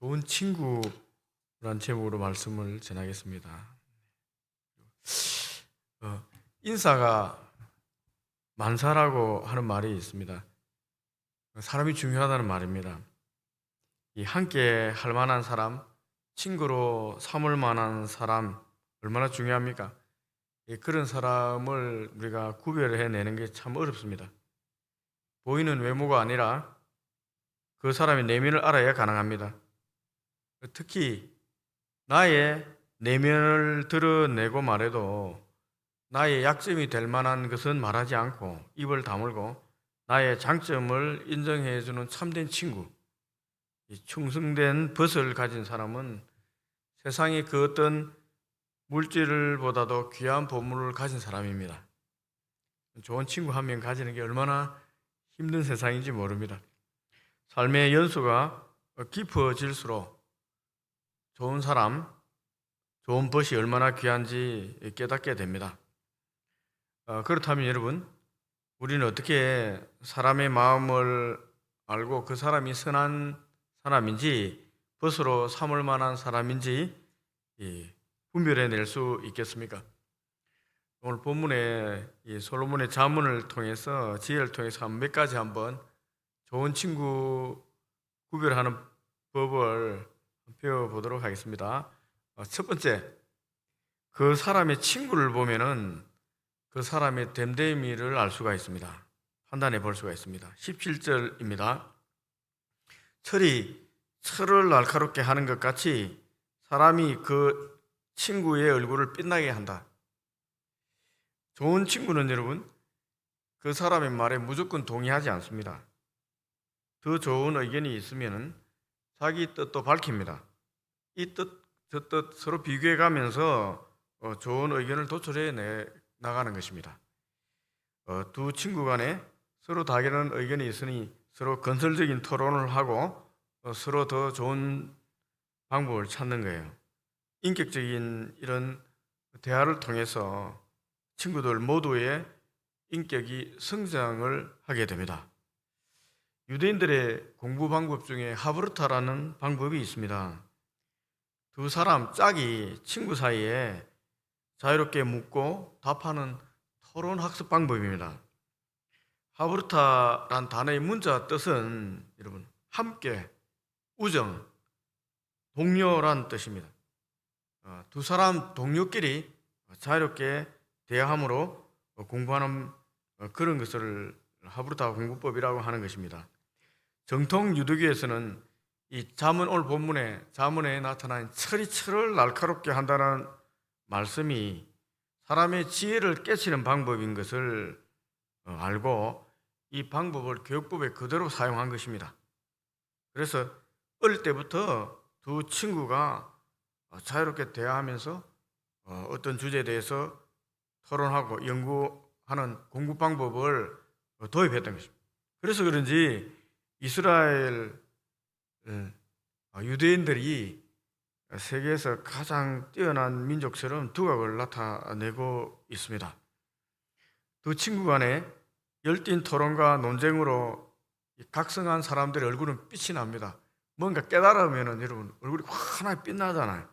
좋은 친구란 제목으로 말씀을 전하겠습니다. 인사가 만사라고 하는 말이 있습니다. 사람이 중요하다는 말입니다. 이 함께 할 만한 사람, 친구로 삼을 만한 사람 얼마나 중요합니까? 그런 사람을 우리가 구별해내는 게 참 어렵습니다. 보이는 외모가 아니라 그 사람의 내면을 알아야 가능합니다. 특히 나의 내면을 드러내고 말해도 나의 약점이 될 만한 것은 말하지 않고 입을 다물고 나의 장점을 인정해주는 참된 친구, 이 충성된 벗을 가진 사람은 세상의 그 어떤 물질보다도 귀한 보물을 가진 사람입니다. 좋은 친구 한 명 가지는 게 얼마나 힘든 세상인지 모릅니다. 삶의 연수가 깊어질수록 좋은 사람, 좋은 벗이 얼마나 귀한지 깨닫게 됩니다. 그렇다면 여러분, 우리는 어떻게 사람의 마음을 알고 그 사람이 선한 사람인지 벗으로 삼을 만한 사람인지 분별해낼 수 있겠습니까? 오늘 본문에 솔로몬의 잠언을 통해서 지혜를 통해서 몇 가지 한번 좋은 친구 구별하는 법을 배워보도록 하겠습니다. 첫 번째, 그 사람의 친구를 보면은 그 사람의 됨됨이를 알 수가 있습니다. 판단해 볼 수가 있습니다. 17절입니다. 철이 철을 날카롭게 하는 것 같이 사람이 그 친구의 얼굴을 빛나게 한다. 좋은 친구는 여러분, 그 사람의 말에 무조건 동의하지 않습니다. 더 좋은 의견이 있으면 자기 뜻도 밝힙니다. 이 뜻, 저 뜻 서로 비교해 가면서 좋은 의견을 도출해 나가는 것입니다. 두 친구 간에 서로 다른 의견이 있으니 서로 건설적인 토론을 하고 서로 더 좋은 방법을 찾는 거예요. 인격적인 이런 대화를 통해서 친구들 모두의 인격이 성장을 하게 됩니다. 유대인들의 공부 방법 중에 하브르타라는 방법이 있습니다. 두 사람 짝이 친구 사이에 자유롭게 묻고 답하는 토론 학습 방법입니다. 하브르타란 단어의 문자 뜻은 여러분 함께, 우정, 동료란 뜻입니다. 두 사람 동료끼리 자유롭게 대화함으로 공부하는 그런 것을 하브르타 공부법이라고 하는 것입니다. 정통 유대교에서는 이 잠언 오늘 본문에 잠언에 나타난 철이 철을 날카롭게 한다는 말씀이 사람의 지혜를 깨치는 방법인 것을 알고 이 방법을 교육법에 그대로 사용한 것입니다. 그래서 어릴 때부터 두 친구가 자유롭게 대화하면서 어떤 주제에 대해서 토론하고 연구하는 공부 방법을 도입했던 것입니다. 그래서 그런지 이스라엘 유대인들이 세계에서 가장 뛰어난 민족처럼 두각을 나타내고 있습니다. 두 친구 간에 열띤 토론과 논쟁으로 각성한 사람들의 얼굴은 빛이 납니다. 뭔가 깨달으면 여러분 얼굴이 환하게 빛나잖아요.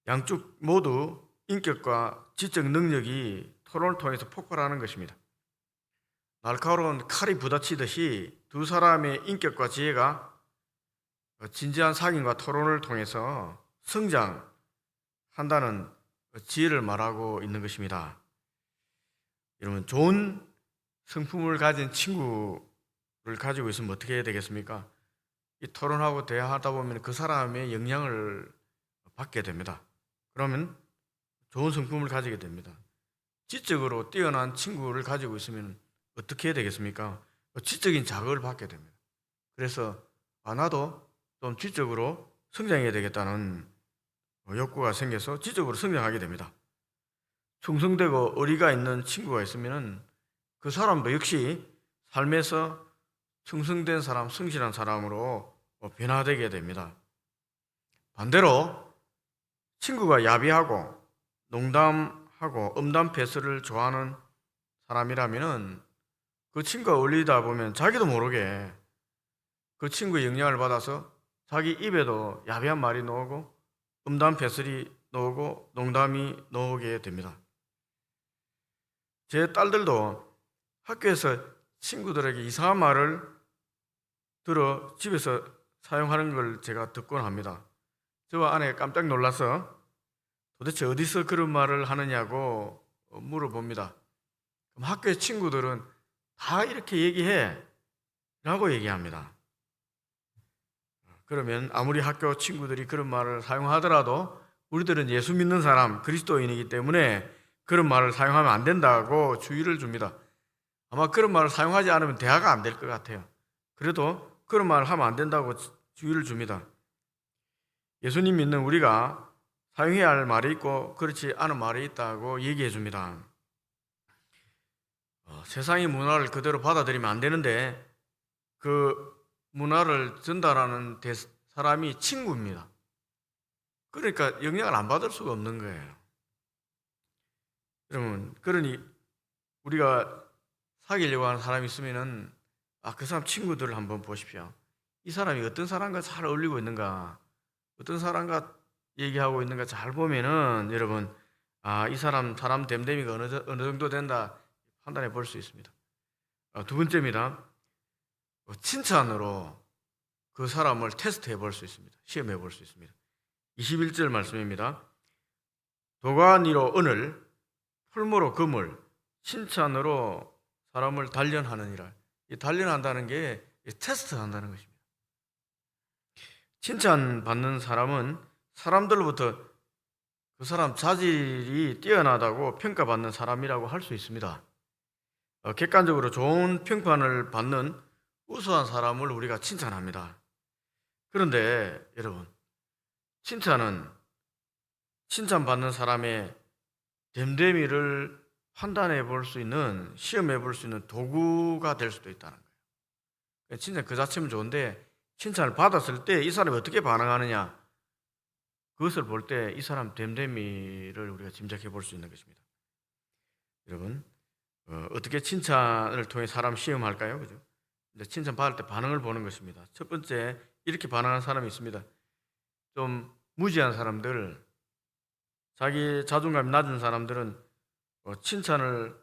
양쪽 모두 인격과 지적 능력이 토론을 통해서 폭발하는 것입니다. 날카로운 칼이 부딪히듯이 두 사람의 인격과 지혜가 진지한 상의와 토론을 통해서 성장한다는 지혜를 말하고 있는 것입니다. 여러분, 좋은 성품을 가진 친구를 가지고 있으면 어떻게 해야 되겠습니까? 이 토론하고 대화하다 보면 그 사람의 영향을 받게 됩니다. 그러면 좋은 성품을 가지게 됩니다. 지적으로 뛰어난 친구를 가지고 있으면 어떻게 해야 되겠습니까? 지적인 자극을 받게 됩니다. 그래서 나도 좀 지적으로 성장해야 되겠다는 욕구가 생겨서 지적으로 성장하게 됩니다. 충성되고 의리가 있는 친구가 있으면 그 사람도 역시 삶에서 충성된 사람, 성실한 사람으로 변화되게 됩니다. 반대로 친구가 야비하고 농담하고 음담 패스를 좋아하는 사람이라면 그 친구가 어울리다 보면 자기도 모르게 그 친구의 영향을 받아서 자기 입에도 야비한 말이 나오고 음담 패설이 나오고 농담이 나오게 됩니다. 제 딸들도 학교에서 친구들에게 이상한 말을 들어 집에서 사용하는 걸 제가 듣곤 합니다. 저와 아내가 깜짝 놀라서 도대체 어디서 그런 말을 하느냐고 물어봅니다. 그럼 학교의 친구들은 다 이렇게 얘기해 라고 얘기합니다. 그러면 아무리 학교 친구들이 그런 말을 사용하더라도 우리들은 예수 믿는 사람, 그리스도인이기 때문에 그런 말을 사용하면 안 된다고 주의를 줍니다. 아마 그런 말을 사용하지 않으면 대화가 안 될 것 같아요. 그래도 그런 말을 하면 안 된다고 주의를 줍니다. 예수님 믿는 우리가 사용해야 할 말이 있고 그렇지 않은 말이 있다고 얘기해 줍니다. 세상의 문화를 그대로 받아들이면 안 되는데 그 문화를 전달하는 사람이 친구입니다. 그러니까 영향을 안 받을 수가 없는 거예요. 여러분, 그러니 우리가 사귀려고 하는 사람이 있으면은 그 사람 친구들을 한번 보십시오. 이 사람이 어떤 사람과 잘 어울리고 있는가, 어떤 사람과 얘기하고 있는가 잘 보면은 여러분, 이 사람 됨됨이가 어느 정도 된다 판단해 볼 수 있습니다. 두 번째입니다. 칭찬으로 그 사람을 테스트해 볼 수 있습니다. 시험해 볼 수 있습니다. 21절 말씀입니다. 도가니로 은을, 풀무로 금을, 칭찬으로 사람을 단련하느니라. 이 단련한다는 게 테스트한다는 것입니다. 칭찬받는 사람은 사람들로부터 그 사람 자질이 뛰어나다고 평가받는 사람이라고 할 수 있습니다. 객관적으로 좋은 평판을 받는 우수한 사람을 우리가 칭찬합니다. 그런데 여러분, 칭찬은 칭찬받는 사람의 됨됨이를 판단해 볼 수 있는, 시험해 볼 수 있는 도구가 될 수도 있다는 거예요. 칭찬 그 자체면 좋은데 칭찬을 받았을 때 이 사람이 어떻게 반응하느냐, 그것을 볼 때 이 사람 됨됨이를 우리가 짐작해 볼 수 있는 것입니다. 여러분, 어떻게 칭찬을 통해 사람 시험할까요? 그죠? 칭찬 받을 때 반응을 보는 것입니다. 첫 번째, 이렇게 반응하는 사람이 있습니다. 좀 무지한 사람들, 자기 자존감이 낮은 사람들은 칭찬을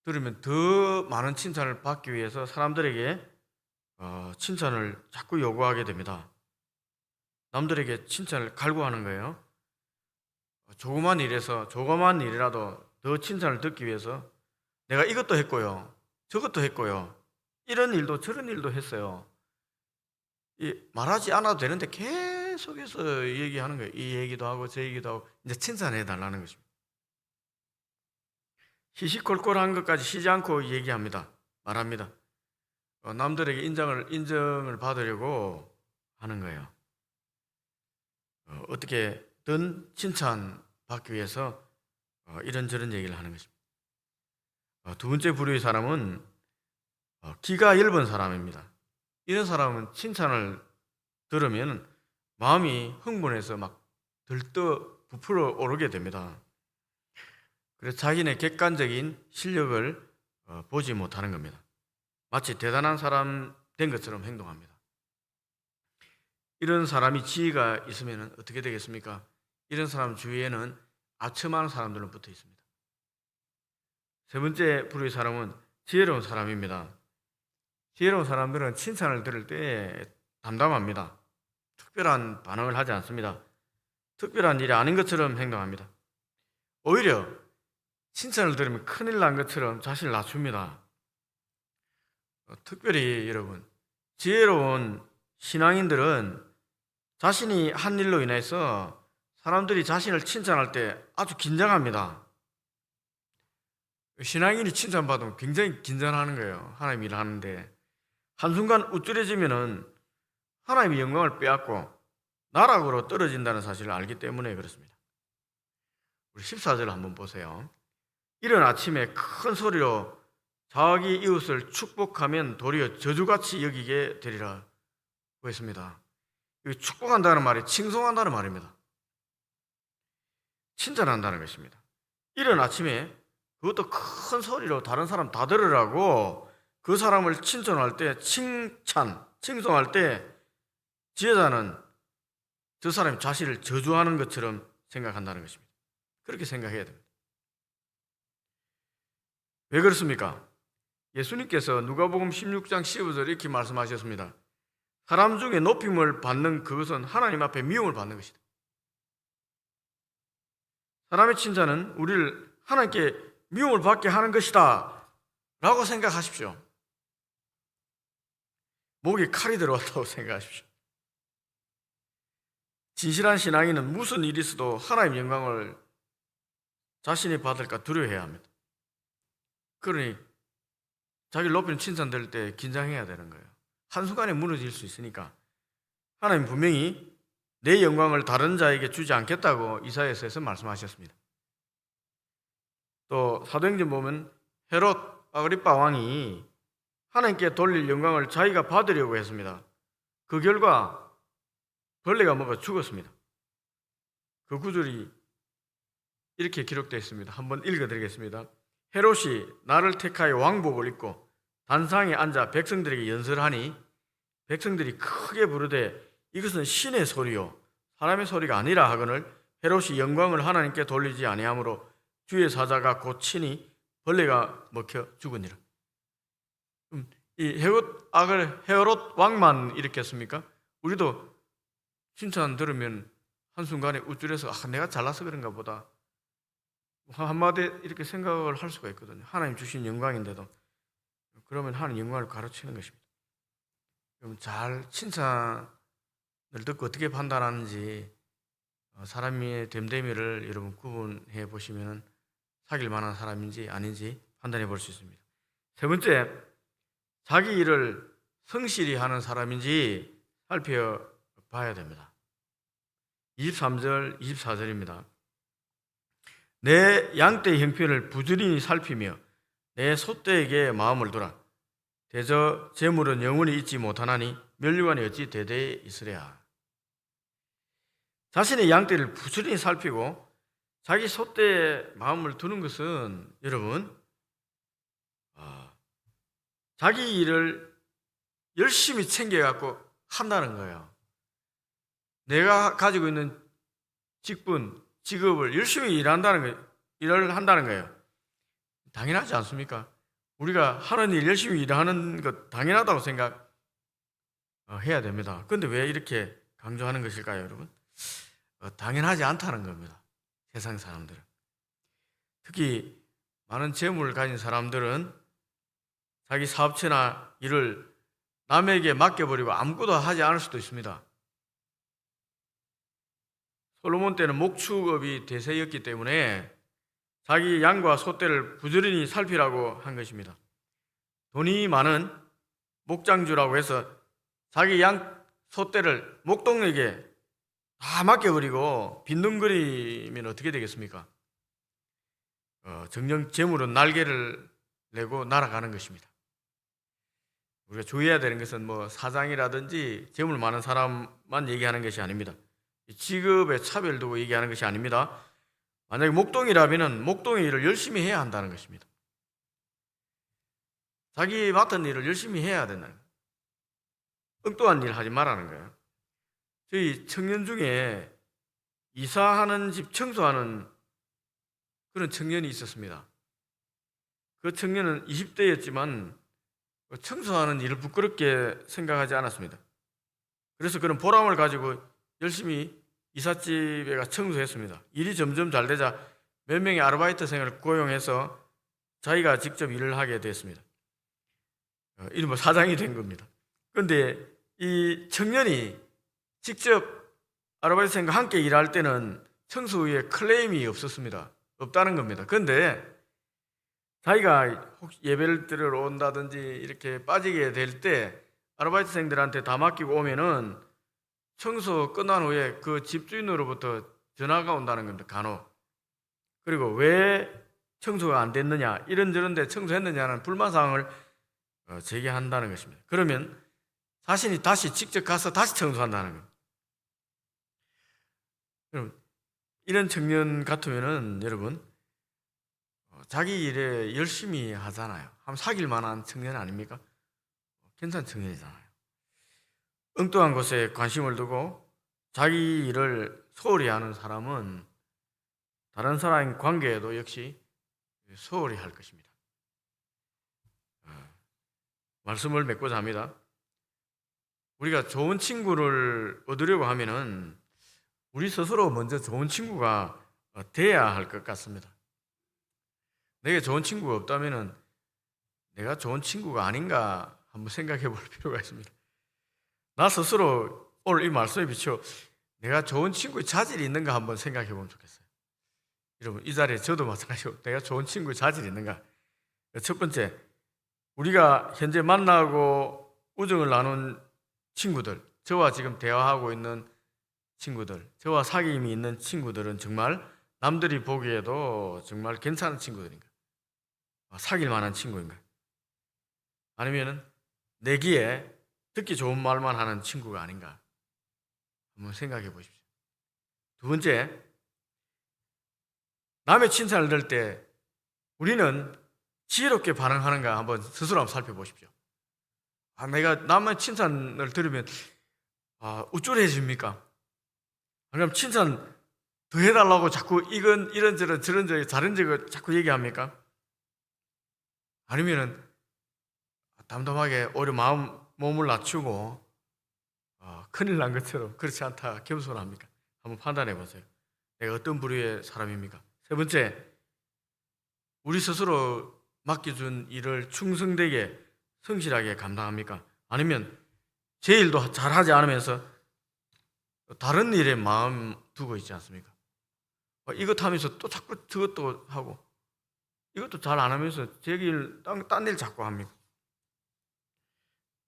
들으면 더 많은 칭찬을 받기 위해서 사람들에게 칭찬을 자꾸 요구하게 됩니다. 남들에게 칭찬을 갈구하는 거예요. 조그만 일이라도 더 칭찬을 듣기 위해서 내가 이것도 했고요, 저것도 했고요, 이런 일도 저런 일도 했어요. 말하지 않아도 되는데 계속해서 얘기하는 거예요. 이 얘기도 하고 저 얘기도 하고 이제 칭찬해 달라는 것입니다. 시시콜콜한 것까지 쉬지 않고 얘기합니다. 말합니다. 남들에게 인정을 받으려고 하는 거예요. 어떻게든 칭찬받기 위해서 이런저런 얘기를 하는 것입니다. 두 번째 부류의 사람은 기가 얇은 사람입니다. 이런 사람은 칭찬을 들으면 마음이 흥분해서 막 들떠 부풀어 오르게 됩니다. 그래서 자기네 객관적인 실력을 보지 못하는 겁니다. 마치 대단한 사람 된 것처럼 행동합니다. 이런 사람이 지혜가 있으면 어떻게 되겠습니까? 이런 사람 주위에는 아첨하는 사람들은 붙어 있습니다. 세 번째 부류의 사람은 지혜로운 사람입니다. 지혜로운 사람들은 칭찬을 들을 때 담담합니다. 특별한 반응을 하지 않습니다. 특별한 일이 아닌 것처럼 행동합니다. 오히려 칭찬을 들으면 큰일 난 것처럼 자신을 낮춥니다. 특별히 여러분, 지혜로운 신앙인들은 자신이 한 일로 인해서 사람들이 자신을 칭찬할 때 아주 긴장합니다. 신앙인이 칭찬받으면 굉장히 긴장하는 거예요. 하나님 일을 하는데 한순간 우쭐해지면은 하나님의 영광을 빼앗고 나락으로 떨어진다는 사실을 알기 때문에 그렇습니다. 우리 14절 한번 보세요. 이른 아침에 큰 소리로 자기 이웃을 축복하면 도리어 저주같이 여기게 되리라 했습니다. 여기 축복한다는 말이 칭송한다는 말입니다. 칭찬한다는 것입니다. 이른 아침에 그것도 큰 소리로 다른 사람 다 들으라고 그 사람을 칭찬할 때 칭송할 때 지혜자는 저 사람이 자신을 저주하는 것처럼 생각한다는 것입니다. 그렇게 생각해야 됩니다. 왜 그렇습니까? 예수님께서 누가복음 16장 15절 이렇게 말씀하셨습니다. 사람 중에 높임을 받는 그것은 하나님 앞에 미움을 받는 것이다. 사람의 칭찬은 우리를 하나님께 미움을 받게 하는 것이다 라고 생각하십시오. 목에 칼이 들어왔다고 생각하십시오. 진실한 신앙인은 무슨 일이 있어도 하나님의 영광을 자신이 받을까 두려워해야 합니다. 그러니 자기를 높이는 칭찬 들을 때 긴장해야 되는 거예요. 한순간에 무너질 수 있으니까. 하나님 분명히 내 영광을 다른 자에게 주지 않겠다고 이사야서에서 말씀하셨습니다. 또 사도행전 보면 헤롯 아그리빠 왕이 하나님께 돌릴 영광을 자기가 받으려고 했습니다. 그 결과 벌레가 먹어 죽었습니다. 그 구절이 이렇게 기록되어 있습니다. 한번 읽어드리겠습니다. 헤롯이 나를 택하여 왕복을 입고 단상에 앉아 백성들에게 연설하니 백성들이 크게 부르되 이것은 신의 소리요 사람의 소리가 아니라 하거늘 헤롯이 영광을 하나님께 돌리지 아니하므로 주의 사자가 곧 치니 벌레가 먹혀 죽으니라. 이 헤롯 왕만 일으켰습니까? 우리도 칭찬 들으면 한순간에 우쭐해서 내가 잘나서 그런가 보다 한마디 이렇게 생각을 할 수가 있거든요. 하나님 주신 영광인데도. 그러면 하나님 영광을 가로치는 것입니다. 그럼 잘 칭찬을 듣고 어떻게 판단하는지 사람의 됨됨이를 여러분 구분해 보시면 사귈 만한 사람인지 아닌지 판단해 볼 수 있습니다. 세 번째, 자기 일을 성실히 하는 사람인지 살펴봐야 됩니다. 23절, 24절입니다. 내 양떼의 형편을 부지런히 살피며 내 소떼에게 마음을 두라. 대저 재물은 영원히 잊지 못하나니 면류관이 어찌 대대에 있으랴. 자신의 양떼를 부지런히 살피고 자기 소떼에 마음을 두는 것은 여러분 자기 일을 열심히 챙겨갖고 한다는 거예요. 내가 가지고 있는 직분, 직업을 열심히 일을 한다는 거예요. 당연하지 않습니까? 우리가 하는 일 열심히 일하는 것 당연하다고 생각해야 됩니다. 그런데 왜 이렇게 강조하는 것일까요, 여러분? 당연하지 않다는 겁니다. 세상 사람들은. 특히 많은 재물을 가진 사람들은 자기 사업체나 일을 남에게 맡겨버리고 아무것도 하지 않을 수도 있습니다. 솔로몬 때는 목축업이 대세였기 때문에 자기 양과 소떼를 부지런히 살피라고 한 것입니다. 돈이 많은 목장주라고 해서 자기 양, 소떼를 목동에게 다 맡겨버리고 빈둥거리면 어떻게 되겠습니까? 정녕 재물은 날개를 내고 날아가는 것입니다. 우리가 주의해야 되는 것은 사장이라든지 재물 많은 사람만 얘기하는 것이 아닙니다. 직업에 차별 두고 얘기하는 것이 아닙니다. 만약에 목동이라면 목동의 일을 열심히 해야 한다는 것입니다. 자기 맡은 일을 열심히 해야 된다는 거예요. 엉뚱한 일 하지 말라는 거예요. 저희 청년 중에 이사하는 집 청소하는 그런 청년이 있었습니다. 그 청년은 20대였지만 청소하는 일을 부끄럽게 생각하지 않았습니다. 그래서 그런 보람을 가지고 열심히 이삿집에 가 청소했습니다. 일이 점점 잘 되자 몇 명의 아르바이트생을 고용해서 자기가 직접 일을 하게 됐습니다. 이른바 사장이 된 겁니다. 그런데 이 청년이 직접 아르바이트생과 함께 일할 때는 청소 후에 클레임이 없었습니다. 없다는 겁니다. 그런데 자기가 혹시 예배를 들으러 온다든지 이렇게 빠지게 될 때 아르바이트생들한테 다 맡기고 오면은 청소 끝난 후에 그 집주인으로부터 전화가 온다는 겁니다. 간혹. 그리고 왜 청소가 안 됐느냐, 이런저런데 청소했느냐는 불만사항을 제기한다는 것입니다. 그러면 자신이 다시 직접 가서 다시 청소한다는 겁니다. 그럼 이런 청년 같으면은 여러분 자기 일에 열심히 하잖아요. 한번 사귈 만한 청년 아닙니까? 괜찮은 청년이잖아요. 엉뚱한 것에 관심을 두고 자기 일을 소홀히 하는 사람은 다른 사람의 관계에도 역시 소홀히 할 것입니다. 말씀을 맺고자 합니다. 우리가 좋은 친구를 얻으려고 하면은 우리 스스로 먼저 좋은 친구가 돼야 할 것 같습니다. 내게 좋은 친구가 없다면은 내가 좋은 친구가 아닌가 한번 생각해 볼 필요가 있습니다. 나 스스로 오늘 이 말씀에 비추어 내가 좋은 친구의 자질이 있는가 한번 생각해 보면 좋겠어요. 여러분, 이 자리에 저도 마찬가지로 내가 좋은 친구의 자질이 있는가. 첫 번째, 우리가 현재 만나고 우정을 나눈 친구들, 저와 지금 대화하고 있는 친구들, 저와 사귐이 있는 친구들은 정말 남들이 보기에도 정말 괜찮은 친구들인가? 사귈 만한 친구인가? 아니면은 내기에 듣기 좋은 말만 하는 친구가 아닌가? 한번 생각해 보십시오. 두 번째, 남의 칭찬을 들을 때 우리는 지혜롭게 반응하는가 한번 스스로 한번 살펴보십시오. 내가 남의 칭찬을 들으면 우쭐해집니까? 그럼 칭찬 더 해달라고 자꾸 이런저런 저런저런 다른 적을 자꾸 얘기합니까? 아니면은 담담하게 오히려 몸을 낮추고 큰일 난 것처럼 그렇지 않다 겸손합니까? 한번 판단해 보세요. 내가 어떤 부류의 사람입니까? 세 번째, 우리 스스로 맡겨준 일을 충성되게 성실하게 감당합니까? 아니면 제 일도 잘하지 않으면서 다른 일에 마음 두고 있지 않습니까? 이것 하면서 또 자꾸 저것도 하고 이것도 잘 안 하면서 제 일, 딴 일 자꾸 합니까?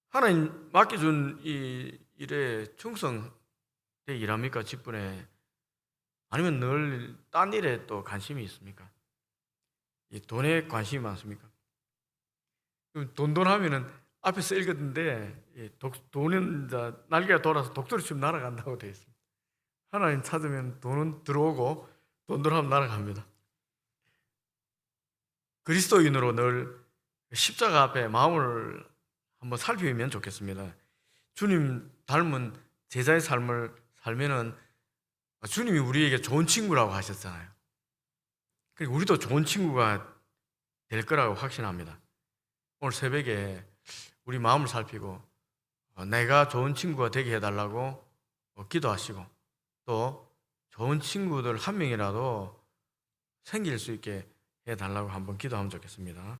하나님 맡겨준 이 일에 충성되게 일합니까? 직분에? 아니면 늘 딴 일에 또 관심이 있습니까? 이 돈에 관심이 많습니까? 돈하면은 앞에서 읽었는데 돈은 날개가 돌아서 독수리처럼 날아간다고 되어 있습니다. 하나님 찾으면 돈은 들어오고 돈하면 날아갑니다. 그리스도인으로 늘 십자가 앞에 마음을 한번 살피면 좋겠습니다. 주님 닮은 제자의 삶을 살면은 주님이 우리에게 좋은 친구라고 하셨잖아요. 그리고 우리도 좋은 친구가 될 거라고 확신합니다. 오늘 새벽에 우리 마음을 살피고 내가 좋은 친구가 되게 해달라고 기도하시고 또 좋은 친구들 한 명이라도 생길 수 있게 해달라고 한번 기도하면 좋겠습니다.